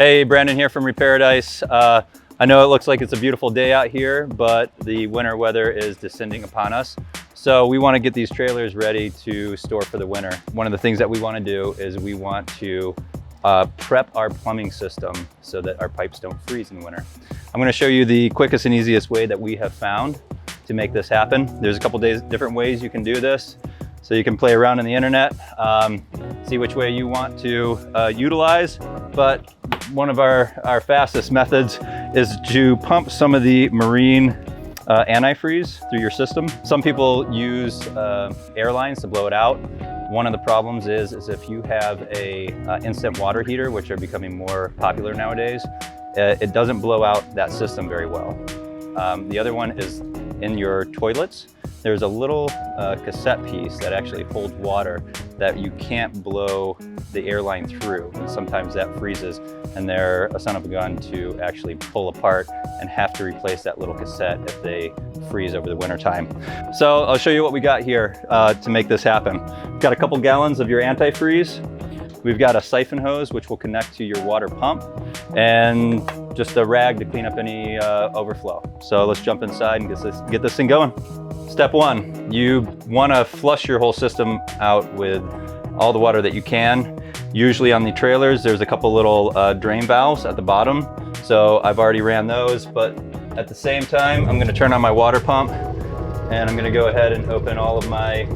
Hey, Brandon here from Reparadise. I know it looks like it's a beautiful day out here, but the winter weather is descending upon us. So we want to get these trailers ready to store for the winter. One of the things that we want to do is we want to prep our plumbing system so that our pipes don't freeze in the winter. I'm going to show you the quickest and easiest way that we have found to make this happen. There's a couple different ways you can do this. So you can play around on the internet, see which way you want to utilize. But one of our fastest methods is to pump some of the marine antifreeze through your system. Some people use air lines to blow it out. One of the problems is if you have a instant water heater, which are becoming more popular nowadays, it doesn't blow out that system very well. The other one is in your toilets. There's a little cassette piece that actually holds water that you can't blow the airline through. And sometimes that freezes and they're a son of a gun to actually pull apart and have to replace that little cassette if they freeze over the winter time. So I'll show you what we got here to make this happen. We've got a couple gallons of your antifreeze. We've got a siphon hose which will connect to your water pump, and just a rag to clean up any overflow. So let's jump inside and get this thing going. Step one, you want to flush your whole system out with all the water that you can. Usually on the trailers, there's a couple little drain valves at the bottom. So I've already ran those, but at the same time, I'm going to turn on my water pump and I'm going to go ahead and open all of my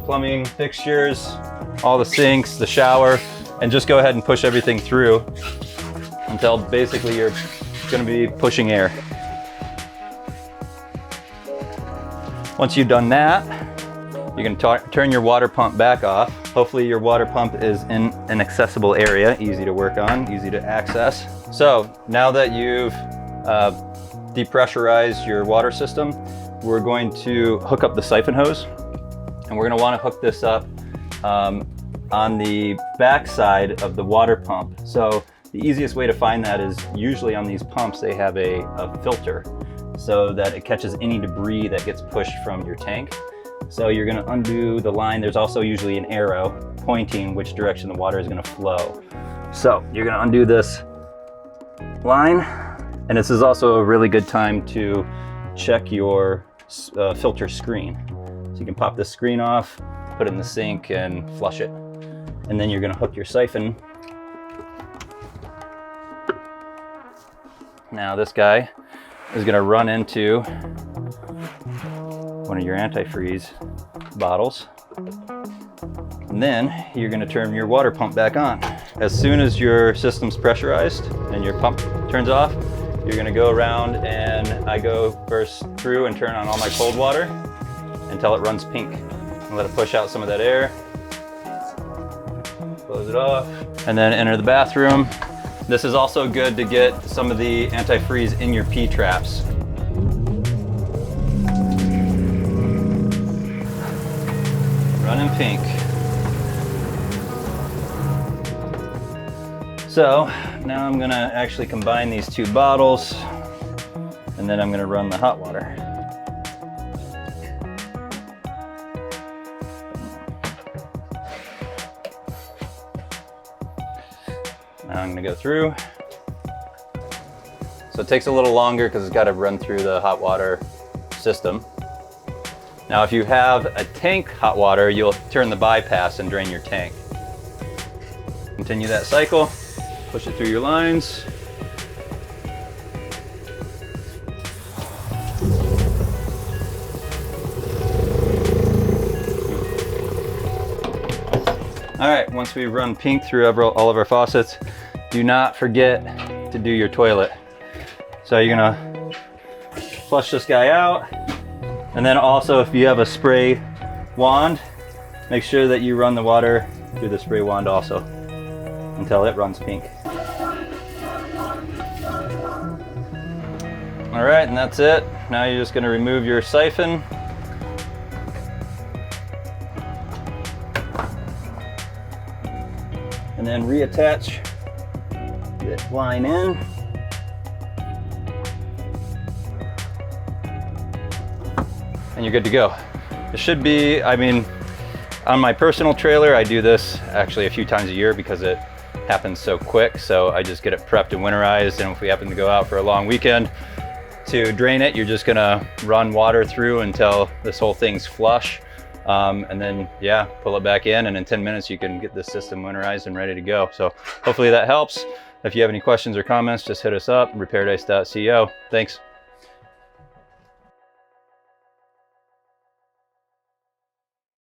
plumbing fixtures, all the sinks, the shower, and just go ahead and push everything through until basically you're going to be pushing air. Once you've done that, you can turn your water pump back off. Hopefully your water pump is in an accessible area, easy to work on, easy to access. So now that you've depressurized your water system, we're going to hook up the siphon hose, and we're going to want to hook this up on the back side of the water pump. So the easiest way to find that is usually on these pumps they have a filter so that it catches any debris that gets pushed from your tank. So you're going to undo the line. There's also usually an arrow pointing which direction the water is going to flow. So you're going to undo this line, and this is also a really good time to check your filter screen. So you can pop this screen off, put it in the sink and flush it. And then you're going to hook your siphon. Now this guy is going to run into one of your antifreeze bottles. And then you're going to turn your water pump back on. As soon as your system's pressurized and your pump turns off, you're going to go around, and I go first through and turn on all my cold water until it runs pink. And let it push out some of that air. Close it off, and then enter the bathroom. This is also good to get some of the antifreeze in your P-traps. Running pink. So now I'm gonna actually combine these two bottles, and then I'm gonna run the hot water. Now I'm going to go through. So it takes a little longer because it's got to run through the hot water system. Now if you have a tank hot water, you'll turn the bypass and drain your tank. Continue that cycle, push it through your lines. All right, once we run pink through all of our faucets, do not forget to do your toilet. So you're gonna flush this guy out. And then also if you have a spray wand, make sure that you run the water through the spray wand also until it runs pink. All right, and that's it. Now you're just gonna remove your siphon. And then reattach the line in. And you're good to go. It should be, I mean, on my personal trailer, I do this actually a few times a year because it happens so quick. So I just get it prepped and winterized. And if we happen to go out for a long weekend, to drain it, you're just gonna run water through until this whole thing's flush. And then, yeah, pull it back in, and in 10 minutes you can get this system winterized and ready to go. So hopefully that helps. If you have any questions or comments, just hit us up, reparadise.co. Thanks.